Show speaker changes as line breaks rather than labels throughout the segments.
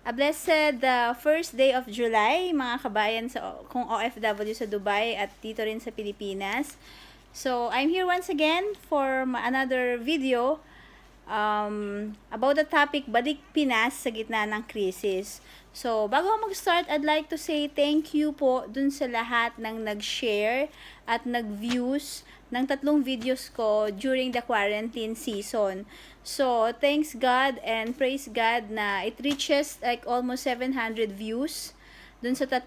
A blessed first day of July, mga kabayan kung OFW sa Dubai at dito rin sa Pilipinas. So, I'm here once again for another video about the topic, Balik Pinas sa gitna ng krisis. So, bago ako mag-start, I'd like to say thank you po dun sa lahat ng nag-share at nag-views ng 3 videos ko during the quarantine season. So, thanks God and praise God na it reaches like almost 700 views dun sa 3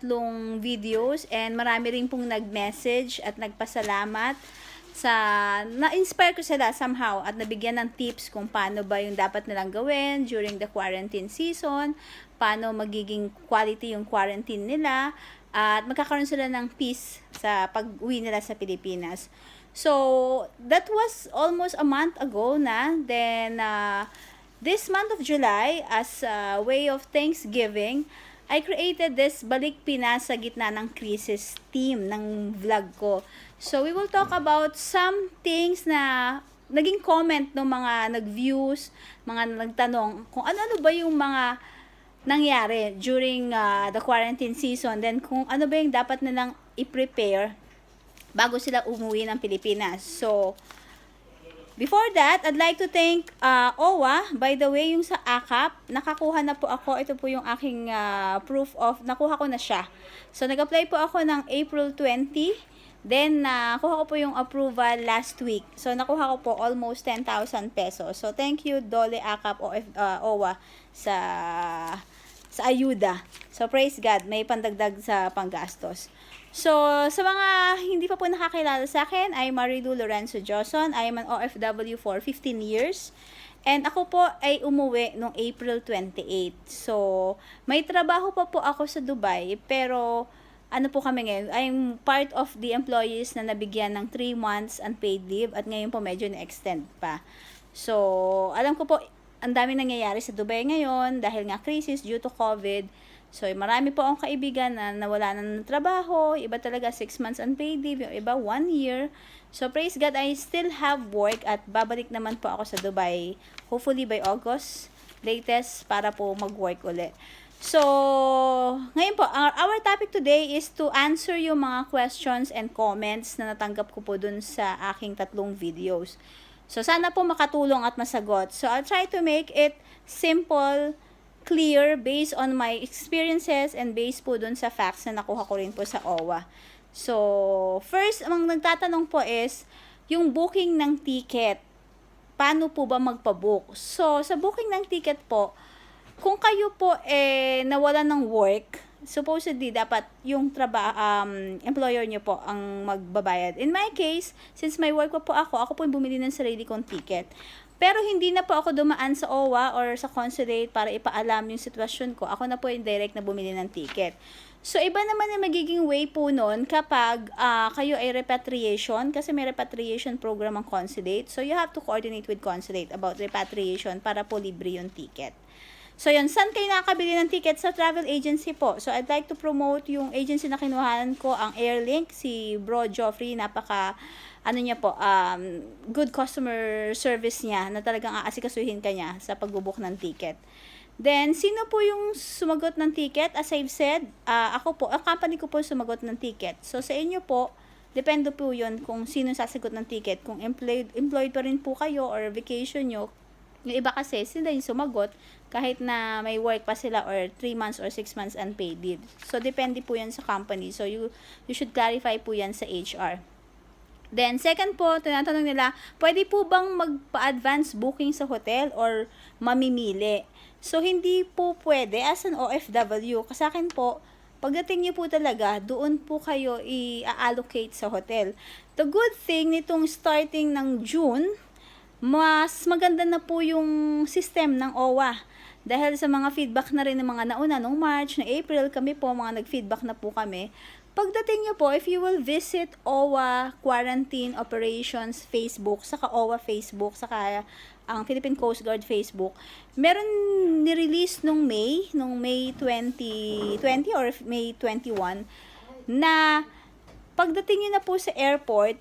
videos, and marami rin pong nag-message at nagpasalamat sa na-inspire ko sila somehow at nabigyan ng tips kung paano ba yung dapat nilang gawin during the quarantine season, paano magiging quality yung quarantine nila, at magkakaroon sila ng peace sa pag-uwi nila sa Pilipinas. So, that was almost a month ago na. Then, this month of July, as a way of Thanksgiving, I created this Balik Pinas sa gitna ng crisis theme ng vlog ko. So, we will talk about some things na naging comment ng mga nag-views, mga nagtanong kung ano-ano ba yung mga nangyari during the quarantine season. Then, kung ano ba yung dapat nilang i-prepare bago sila umuwi ng Pilipinas. So, before that, I'd like to thank OWA. By the way, yung sa AKAP, nakakuha na po ako. Ito po yung aking proof of, nakuha ko na siya. So, nag-apply po ako ng April 20. Then, nakuha ko po yung approval last week. So, nakuha ko po almost 10,000 pesos. So, thank you, Dole, AKAP, OWA, sa ayuda. So, praise God, may pandagdag sa panggastos. So, sa mga hindi pa po nakakilala sa akin, I'm Marilu Lorenzo Joson. I am an OFW for 15 years. And ako po ay umuwi noong April 28. So, may trabaho pa po ako sa Dubai, pero ano po kami ngayon, I'm part of the employees na nabigyan ng 3 months unpaid leave, at ngayon po medyo na-extend pa. So, alam ko po, ang dami nangyayari sa Dubai ngayon dahil nga crisis due to COVID. So, marami po akong kaibigan na nawala na ng trabaho, iba talaga 6 months unpaid leave, yung iba 1 year. So, praise God, I still have work at babalik naman po ako sa Dubai, hopefully by August latest, para po mag-work ulit. So, ngayon po, our topic today is to answer yung mga questions and comments na natanggap ko po dun sa aking 3 videos. So, sana po makatulong at masagot. So, I'll try to make it simple, clear, based on my experiences and based po dun sa facts na nakuha ko rin po sa OWA. So, first, ang nagtatanong po is, yung booking ng ticket, paano po ba magpabook? So, sa booking ng ticket po, kung kayo po nawalan ng work, supposedly dapat yung employer nyo po ang magbabayad. In my case, since may work pa po ako po yung bumili ng sarili kong ticket. Pero hindi na po ako dumaan sa OWA or sa consulate para ipaalam yung sitwasyon ko. Ako na po yung direct na bumili ng ticket. So, iba naman yung magiging way po nun kapag kayo ay repatriation, kasi may repatriation program ang consulate. So, you have to coordinate with consulate about repatriation para po libre yung ticket. So, yun. Saan kayo nakakabili ng ticket? Sa travel agency po. So, I'd like to promote yung agency na kinuhaan ko, ang Airlink, si Bro Joffrey. Good customer service niya na talagang aasikasuhin ka niya sa pagbubook ng ticket. Then, sino po yung sumagot ng ticket? As I've said, ako po, ang company ko po sumagot ng ticket. So, sa inyo po, depende po yun kung sino sasagot ng ticket. Kung employed pa rin po kayo or vacation nyo. Yung iba kasi, sila yung sumagot kahit na may work pa sila or 3 months or 6 months unpaid leave. So, depende po yan sa company. So, you should clarify po yan sa HR. Then, second po, tinatanong nila, pwede po bang magpa-advance booking sa hotel or mamimili? So, hindi po pwede as an OFW. Kasi akin po, pagdating niyo po talaga, doon po kayo i-allocate sa hotel. The good thing nitong starting ng June, mas maganda na po yung system ng OWA. Dahil sa mga feedback na rin ng mga nauna, nung March, na April, kami po, mga nag-feedback na po kami. Pagdating nyo po, if you will visit OWA Quarantine Operations Facebook, saka OWA Facebook, saka ang Philippine Coast Guard Facebook, meron ni-release nung May 2020 or May 21, na pagdating nyo na po sa airport,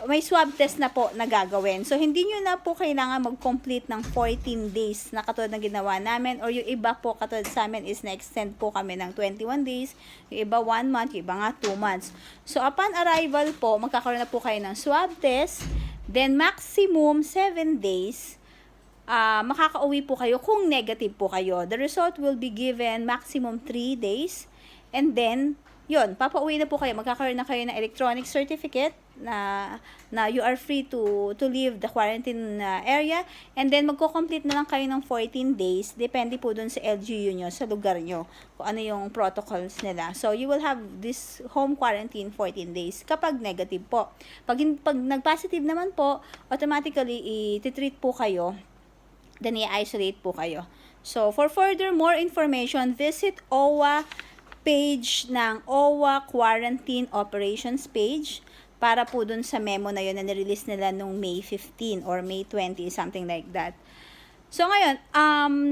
may swab test na po na gagawin. So, hindi nyo na po kailangan mag-complete ng 14 days na katulad ng ginawa namin, or yung iba po katulad sa amin is na-extend po kami ng 21 days, yung iba 1 month, yung iba nga 2 months. So, upon arrival po, magkakaroon na po kayo ng swab test, then maximum 7 days, makakauwi po kayo kung negative po kayo. The result will be given maximum 3 days, and then, yun, papauwi na po kayo. Magkakaroon na kayo ng electronic certificate na you are free to leave the quarantine area, and then magko-complete na lang kayo ng 14 days, depende po dun sa LGU nyo, sa lugar nyo, kung ano yung protocols nila. So, you will have this home quarantine 14 days kapag negative po. Pag nag-positive naman po, automatically i-treat po kayo, then i-isolate po kayo. So, for further more information, visit OWA page ng OWA Quarantine Operations page, para po dun sa memo na yun na nirelease nila nung May 15 or May 20, something like that. So ngayon,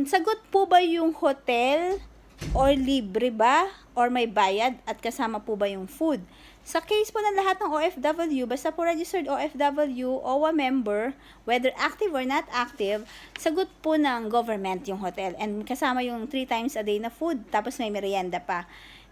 sagot po ba yung hotel or libre ba or may bayad at kasama po ba yung food? Sa case po ng lahat ng OFW, basta po registered OFW, OWA member, whether active or not active, sagot po ng government yung hotel, and kasama yung 3 times a day na food, tapos may merienda pa.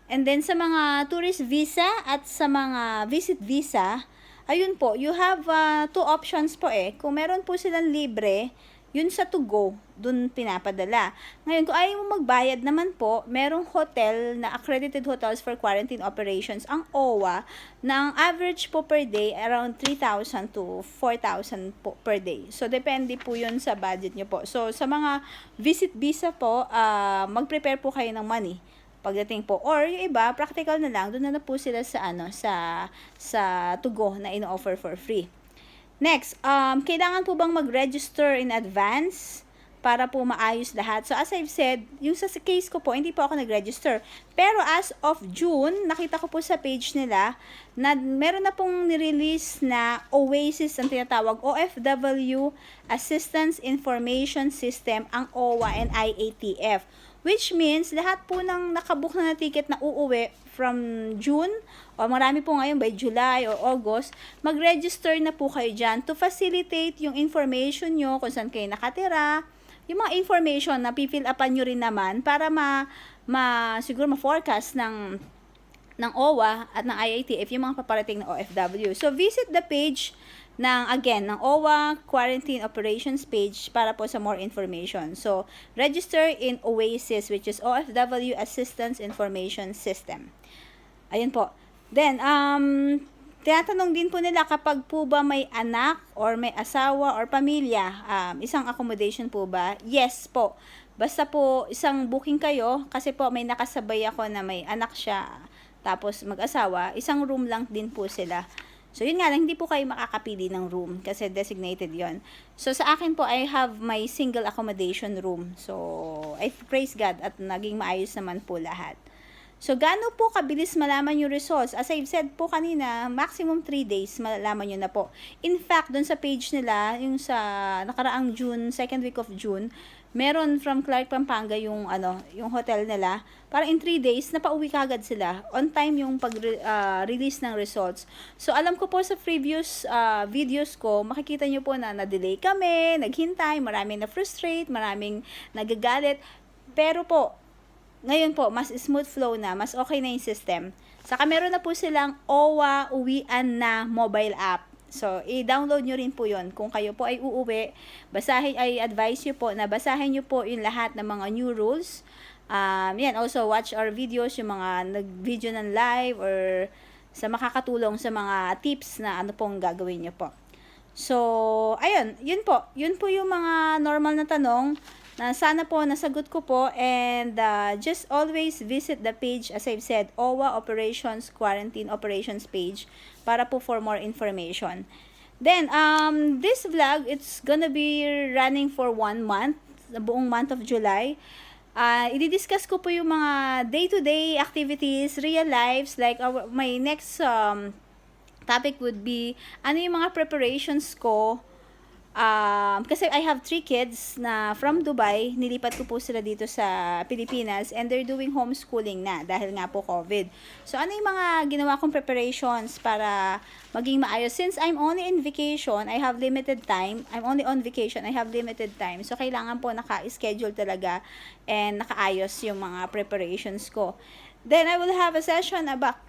And then, sa mga tourist visa at sa mga visit visa, ayun po, you have 2 options po eh. Kung meron po silang libre, yun sa to go, dun pinapadala. Ngayon, kung ayaw mo magbayad naman po, merong hotel na accredited hotels for quarantine operations, ang OWA, na ang average po per day, around 3,000 to 4,000 po per day. So, depende po yun sa budget nyo po. So, sa mga visit visa po, mag-prepare po kayo ng money pagdating po, or yung iba practical na lang, doon na po sila sa sa to go na ino-offer for free. Next, kailangan po bang mag-register in advance para po maayos lahat? So as I've said, yung sa case ko po, hindi po ako nag-register, pero as of June, nakita ko po sa page nila na meron na pong nirelease na Oasis, ang tinatawag OFW Assistance Information System, ang OWA and IATF. Which means, lahat po ng nakabook na ticket na uuwi from June, o marami po ngayon by July or August, mag-register na po kayo dyan to facilitate yung information nyo, kung saan kayo nakatira, yung mga information na pifill upan nyo rin naman para siguro ma-forecast ng OWA at ng IATF yung mga paparating na OFW. So, visit the page ng OWA Quarantine Operations page para po sa more information. So, register in Oasis, which is OFW Assistance Information System. Ayun po. Then, tinatanong din po nila kapag po ba may anak or may asawa or pamilya, isang accommodation po ba? Yes po. Basta po isang booking kayo, kasi po may nakasabay ako na may anak siya, tapos mag-asawa, isang room lang din po sila. So, yun nga lang, hindi po kayo makakapili ng room kasi designated yon. So, sa akin po, I have my single accommodation room. So, I praise God at naging maayos naman po lahat. So, gaano po kabilis malaman yung results? As I've said po kanina, maximum 3 days malalaman nyo na po. In fact, dun sa page nila, yung sa nakaraang June, second week of June, meron from Clark, Pampanga yung hotel nila. Parang in 3 days, napauwi kagad sila. On time yung pag-release ng results. So, alam ko po sa previous videos ko, makikita nyo po na na-delay kami, naghintay, maraming na-frustrate, maraming nagagalit. Pero po, ngayon po, mas smooth flow na, mas okay na yung system. Saka meron na po silang OWA Uwian na mobile app. So, i-download nyo rin po yon. Kung kayo po ay uuwi, I advise nyo po na basahin nyo po yung lahat ng mga new rules. Yan, also watch our videos, yung mga nag-video ng live or sa makakatulong sa mga tips na ano pong gagawin nyo po. So, ayun, yun po. Yun po yung mga normal na tanong na sana po nasagot ko po, and just always visit the page, as I've said, OWA Operations Quarantine Operations page para po for more information. Then, this vlog, it's gonna be running for 1 month, the buong month of July. I-discuss ko po yung mga day-to-day activities, real lives, like my next topic would be, ano yung mga preparations ko Kasi I have 3 kids na from Dubai, nilipat ko po sila dito sa Pilipinas and they're doing homeschooling na dahil nga po COVID. So, ano yung mga ginawa kong preparations para maging maayos? Since I'm only in vacation, I have limited time. I'm only on vacation, I have limited time. So, kailangan po naka-schedule talaga and nakaayos yung mga preparations ko. Then, I will have a session about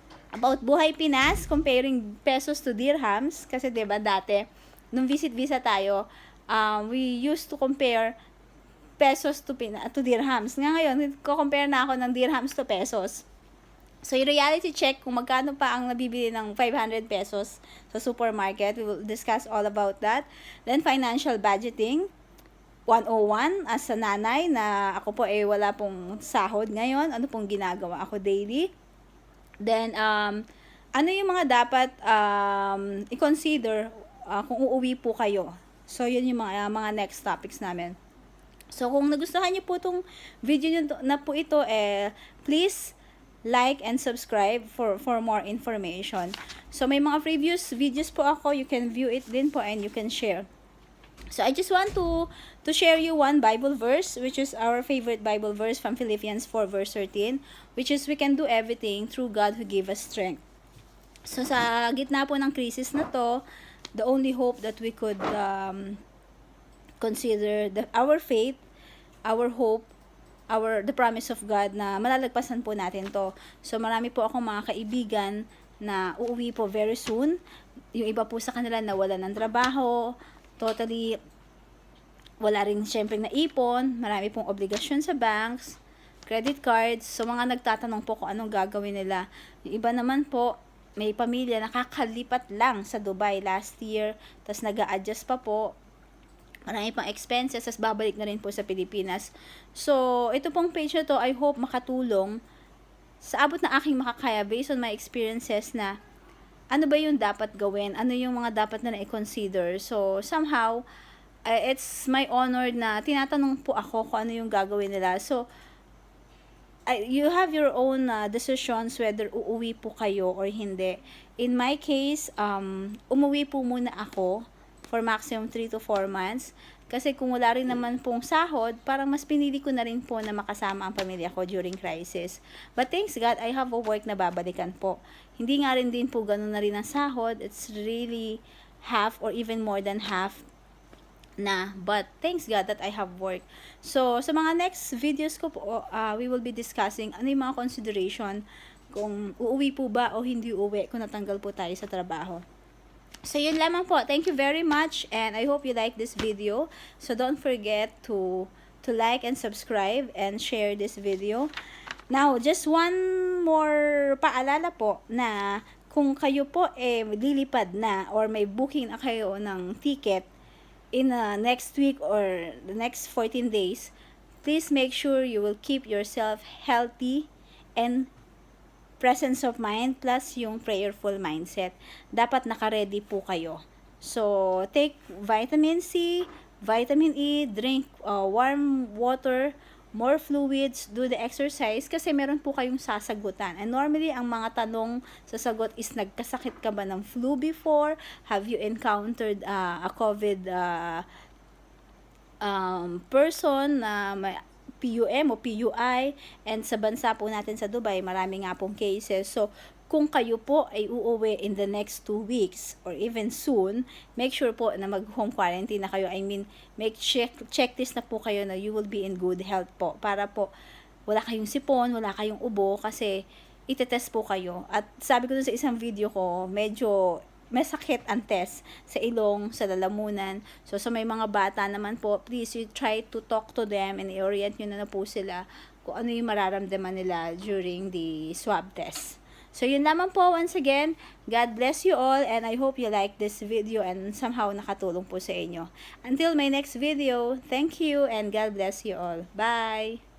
Buhay Pinas, comparing pesos to dirhams. Kasi 'di ba dati, nung visit visa tayo, we used to compare pesos to dirhams. Ngayon, ko-compare na ako ng dirhams to pesos. So, yung reality check kung magkano pa ang nabibili ng 500 pesos sa supermarket. We will discuss all about that. Then, financial budgeting. 101 as a nanay na ako po wala pong sahod ngayon. Ano pong ginagawa ako daily. Then, ano yung mga dapat i-consider kung uuwi po kayo. So, yun yung mga next topics namin. So, kung nagustuhan niyo po itong video nyo na po ito, please like and subscribe for more information. So, may mga previous videos po ako. You can view it din po and you can share. So, I just want to share you one Bible verse, which is our favorite Bible verse from Philippians 4 verse 13, which is, we can do everything through God who gave us strength. So, sa gitna po ng crisis na to, the only hope that we could consider our faith, our hope, the promise of God na malalagpasan po natin to. So, marami po akong mga kaibigan na uuwi po very soon. Yung iba po sa kanila nawala ng trabaho, totally wala rin syempre na ipon, marami pong obligasyon sa banks, credit cards. So, mga nagtatanong po kung anong gagawin nila. Yung iba naman po, may pamilya nakakalipat lang sa Dubai last year, tas nag-a-adjust pa po. Marami pang expenses, tas babalik na rin po sa Pilipinas. So, ito pong page na to, I hope makatulong sa abot na aking makakaya based on my experiences na ano ba yung dapat gawin, ano yung mga dapat na i-consider. So, somehow, it's my honor na tinatanong po ako kung ano yung gagawin nila. So, you have your own decisions whether uuwi po kayo or hindi. In my case, umuwi po muna ako for maximum 3 to 4 months. Kasi kung wala rin naman pong sahod, parang mas pinili ko na rin po na makasama ang pamilya ko during crisis. But thanks God, I have a work na babalikan po. Hindi nga rin din po ganun na rin ang sahod. It's really half or even more than half na, but thanks God that I have work. So, sa mga next videos ko po, we will be discussing ano yung mga consideration kung uuwi po ba o hindi uuwi kung natanggal po tayo sa trabaho. So, yun lamang po. Thank you very much and I hope you like this video. So, don't forget to like and subscribe and share this video. Now, just one more paalala po na kung kayo po lilipad na or may booking na kayo ng ticket in next week or the next 14 days, please make sure you will keep yourself healthy and presence of mind plus yung prayerful mindset. Dapat naka-ready po kayo. So, take vitamin C, vitamin E, drink warm water, more fluids, do the exercise kasi meron po kayong sasagutan. And normally, ang mga tanong sa sagot is, nagkasakit ka ba ng flu before? Have you encountered a COVID person na may PUM o PUI? And sa bansa po natin sa Dubai, marami nga pong cases. So, kung kayo po ay uuwi in the next 2 weeks or even soon, make sure po na mag-home quarantine na kayo. I mean, checklist na po kayo na you will be in good health po. Para po, wala kayong sipon, wala kayong ubo kasi itetest po kayo. At sabi ko dun sa isang video ko, medyo may sakit ang test sa ilong, sa lalamunan. So, sa may mga bata naman po, please, you try to talk to them and i-orient nyo na po sila kung ano yung mararamdaman nila during the swab test. So, yun lamang po. Once again, God bless you all and I hope you like this video and somehow nakatulong po sa inyo. Until my next video, thank you and God bless you all. Bye!